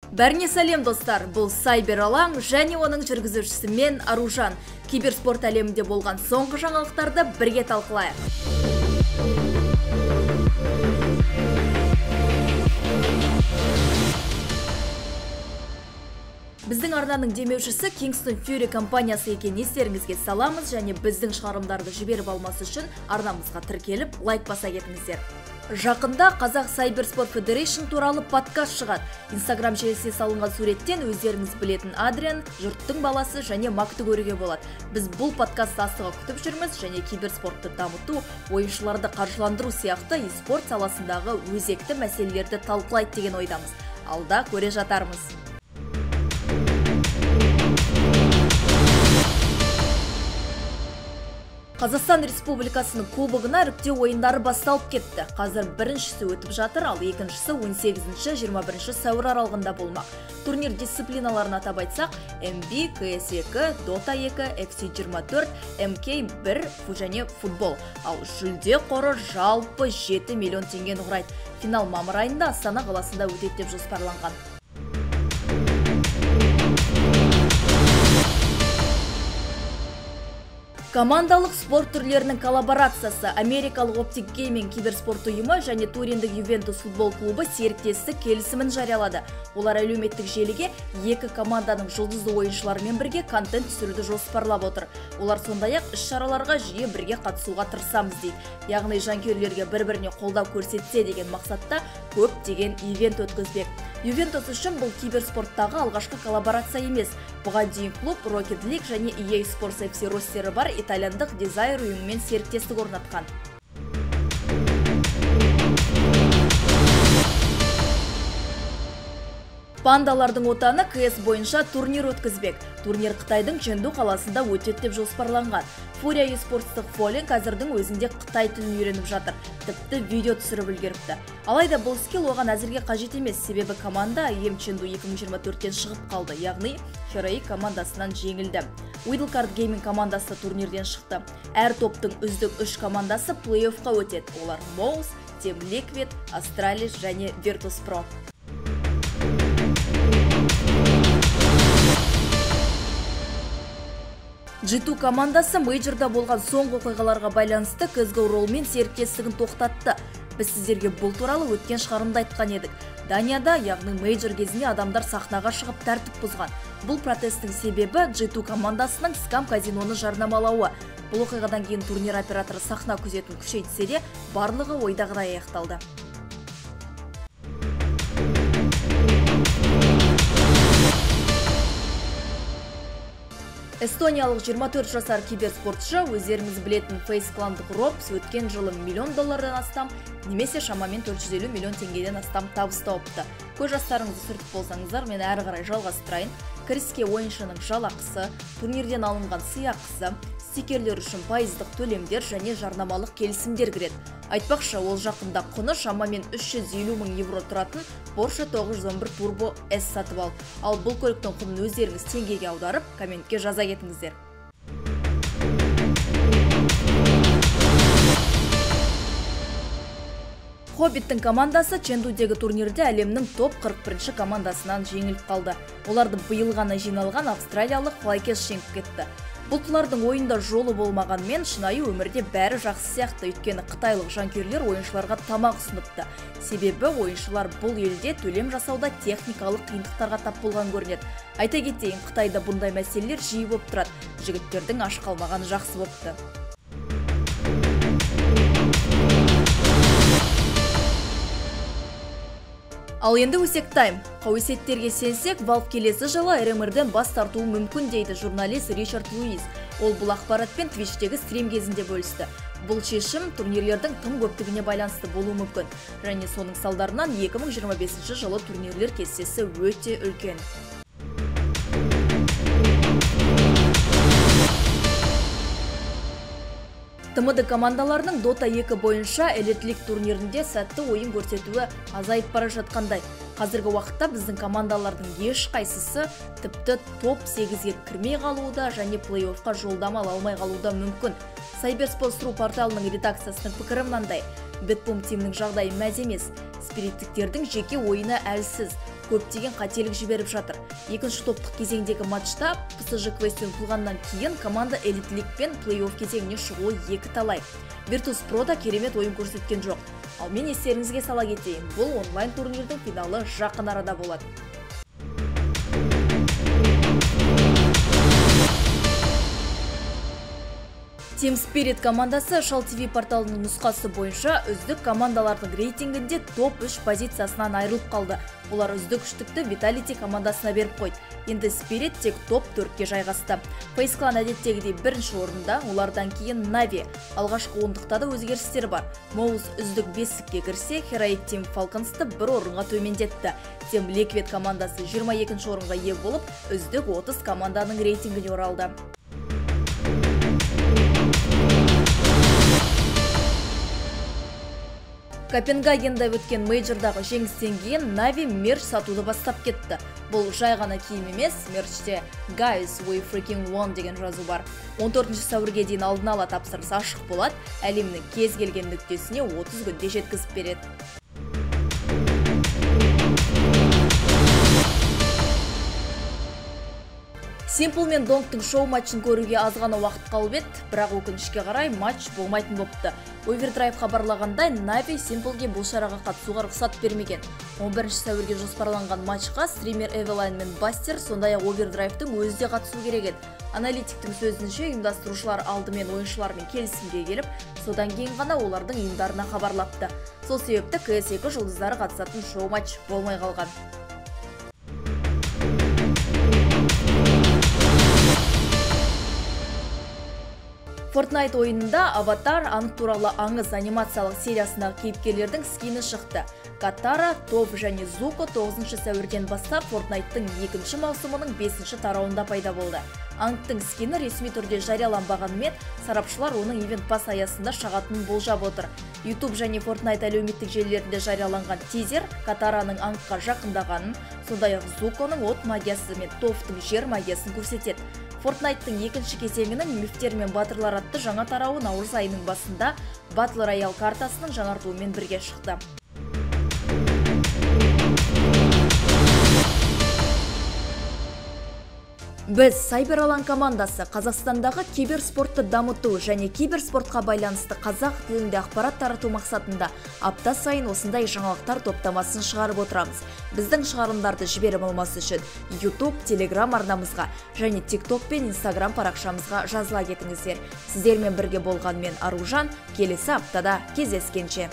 Бәріне сәлем достар, бұл Сайбер алаң және оның жүргізушісі мен Аружан. Киберспорт әлемінде болған соңғы жаңалықтарды бірге талқылайық. Біздің арнаның демеушісі Kingston Fury компаниясы екенін естеріңізге саламыз, және біздің шығарымдарды жіберіп алмас үшін арнамызға тіркеліп, лайк баса кетіңіздер. Жақында Қазақ Cybersport Federation туралы подкаст шығады. Instagram желісіне салынған суреттен өздеріңіз білетін Адриан, жұрттың баласы және Макты көруге болады. Біз бұл подкастты асыға күтіп жүрміз және киберспортты дамыту, ойыншыларды қаржыландыру сияқты e-спорт саласындағы өзекті мәселелерді талқылайды деген ойдамыз. Алда көре жатармыз. Қазақстан Республикасының кубогына іріктеу ойындары басталып кетті. Қазір біріншісі өтіп жатыр, ал екіншісі 18-21 сәуір аралығында болмақ. Турнир дисциплиналарын атап айтсақ, MB, CS2, Dota 2, FC24, MK1 және футбол. Ал жүлде қоры жалпы 7 миллион теңгені құрайды. Финал мамыр айында Астана қаласында өтеді деп жоспарланған. Командалық спорт түрлерінің коллаборациясы Америкалық Optic Gaming киберспорт ұйымы және Туриндік Ювентус футбол клубы серіктестік келісімін жариялады. Олар әлеуметтік желіге екі команданың жұлдызды ойыншыларымен бірге контент түсіруді жоспарлап отыр. Олар сондай-ақ іс-шараларға жиі бірге қатысуға тырысамыз дейді. Яғни жанкүйерлерге бір-біріне қолдау көрсетсе деген мақсатта көптеген ивент өткізбек. Ювентус үшін бұл киберспорттағы алғашқы коллаборация емес. Бұған дейін клуб Rocket League және EA Sports FC ростері бар итальяндық Desire ұйымымен серіктестік орнатқан. Пандалардың отаны CS бойынша турнир өткізбек. Турнир Қытайдың Чэнду қаласында өтеді деп жоспарланған. Фурия e-спортстық Фолен қазірдің өзінде Қытай тілін үйреніп жатыр. Тіпті видео түсіріп үлгеріпті. Алайда бұл скилл оған әзірге қажет емес, себебі команда EM Чэнду 2024-тен шығып қалды, яғни Heroic командасынан жеңілді. Wildcard Gaming командасы турнирден шықты. Әр топтың үздік 3 командасы плей-оффқа өтеді. Олар Mouse, Team Liquid, Astralis және Virtus.pro. G2 командасы мейджорда болған соңғы оқиғаларға байланысты CSGO ролмен серіктестігін тоқтатты. Біз сіздерге бұл туралы өткен шығарымда айтқан едік. Данияда, яғни мейджор кезінде адамдар сахнаға шығып тәртіп бұзған. Бұл протесттің себебі G2 командасының скам казиноны жарнамалауы. Бұл оқиғадан кейін турнир операторы сахна күзетін күшейтсе де, барлығы ойдағыдай аяқталды. Эстониялық 24 жасар киберспортшы өздеріңіз білетін Face Clan'дық Robs өткен жылы $1 миллион астам, немесе шамамен 450 миллион теңгеден астам табыс тауыпты. Көз жастарыңызды сүртіп болсаңыздар, мен әрі қарай жалғастырайын. Кіріске ойыншының жалақысы, турнирден алынған сыйақысы, стикерлер үшін пайыздық төлемдер және жарнамалық келісімдер кіреді. Айтпақшы, ол жақында құны шамамен 350 мың евро тұратын Porsche 911 Turbo S сатып алды. Ал бұл көліктің құнын өздеріңіз теңгеге аударып, комментке жаза кетіңіздер. Хоббиттің командасы Чэндудегі турнирде әлемнің топ 41 командасынан жеңіліп қалды. Оларды биыл ғана жиналған австралиялық Flycatch жеңіп кетті. Бұлтылардың ойында жолы болмағанмен, шынайы өмірде бәрі жақсы сияқты, өйткені қытайлық жанкүйерлер ойыншыларға тамақ ұсыныпты. Себебі ойыншылар бұл елде төлем жасауда техникалық қиындықтарға тап болған көрінеді. Айта кетейін, Қытайда бұндай мәселелер жиі болып тұрады. Жігіттердің аш қалмағаны жақсы болыпты. Ал енді өсек тайм. Қауесеттерге сенсек, Valve келесі жылы RMR-ден бас тартуы мүмкін дейді журналист Ричард Луис. Ол бұл ақпаратпен Twitch-тегі стрим кезінде бөлісті. Бұл шешім турнирлердің тым көптігіне байланысты болуы мүмкін. Және соның салдарынан 2025 жылы турнирлер кестесі өте үлкен. ТМД командаларының Dota 2 бойынша Elite League турнирінде сәтті ойын көрсетуі азайып бара жатқандай. Қазіргі уақытта біздің командалардың ешқайсысы тіпті топ 8-ге кірмей қалуында және плей-оффқа жолдама ала алмай қалуы мүмкін. Cybersports.ru порталының редакциясының пікірі мынандай: Бетбум тимінің жағдайы мәз емес. Спириттіктердің жеке ойыны әлсіз. көптеген қателік жіберіп жатыр. Екінші топтық кезеңдегі матчта PSG квестен ұтылғаннан кейін команда Elite League пен плей-офф кезеңіне шығуы екі талай. Virtus.pro да керемет ойын көрсеткен жоқ. Ал мен естеріңізге сала кетейін, бұл онлайн турнирдің финалы жақын арада болады. Team Spirit командасы Shall TV порталының нұсқасы бойынша үздік командалардың рейтингінде топ 3 позициясынан айырылып қалды. Олар үздік үштікті Vitality командасына беріп қойды. Енді Spirit тек топ 4-ке жайғасты. FaZe Clan әдеттегідей бірінші орында, олардан кейін Na'Vi. Алғашқы ондықта да өзгерістер бар. Mouse үздік 5-ке кірсе, Heroic Team Falcons'ты бір орынға төмендетті. Team Liquid командасы 22-ші орынға ие болып, үздік 30 команданың рейтингіне оралды. Копенгагенде өткен мейджордағы жеңістен кейін Na'Vi мерч сатуды бастап кетті. Бұл жай ғана киім емес, мерчте Guys, we freaking won деген жазу бар. 14 сәуірге дейін алдын ала тапсырыс ашық болады, әлемнің кез келген нүктесіне 30 күнде жеткізіп береді. Simple мен Dongтың шоу матчын көруге аз ғана уақыт қалып еді, бірақ өкінішке қарай матч болмайтын бопты. Overdrive хабарлағандай, Na'Vi Simpleге бұл шараға қатысуға рұқсат бермеген. 11 сәуірге жоспарланған матчқа стример Eveline мен Buster, сондай-ақ Overdrive'тың өзі де қатысу керек еді. Аналитиктің сөзінше, ұйымдастырушылар алдымен ойыншылармен келісімге келіп, содан кейін ғана олардың ұйымдарына хабарлапты. Сол себепті CS2 жұлдыздары қатысатын шоу матч болмай қалған. Fortnite ойынында Аватар аңыз туралы аңыз анимациялық сериясындағы кейіпкерлердің скині шықты. Катара, Тов және Зуко 9 сәуірден бастап Fortnite'тың 2-ші маусымының 5-ші тарауында пайда болды. Аңыздың скині ресми түрде жарияланбағанымен, сарапшылар оның ивент пас аясында шығатынын болжап отыр. YouTube және Fortnite әлеуметтік желілерінде жарияланған тизер Катараның аңызға жақындағанын, сондай-ақ Зуконың от магиясы мен Товтың жер магиясын көрсетеді. Fortnite'тың 2-ші кезеңінің мифтер мен батырлар атты жаңа тарауы наурыз айының басында Battle Royale картасының жаңартуымен бірге шықты. Біз Cyberallan командасы Қазақстандағы киберспортты дамыту және киберспортқа байланысты қазақ тілінде ақпарат тарату мақсатында апта сайын осындай жаңалықтар топтамасын шығарып отырамыз. Біздің шығарылымдарды жіберіп алмас үшін YouTube, Telegram арнамызға және TikTok пен Instagram парақшамызға жазыла кетіңіздер. Сіздермен бірге болған мен Аружан, келесі аптада кездескенше.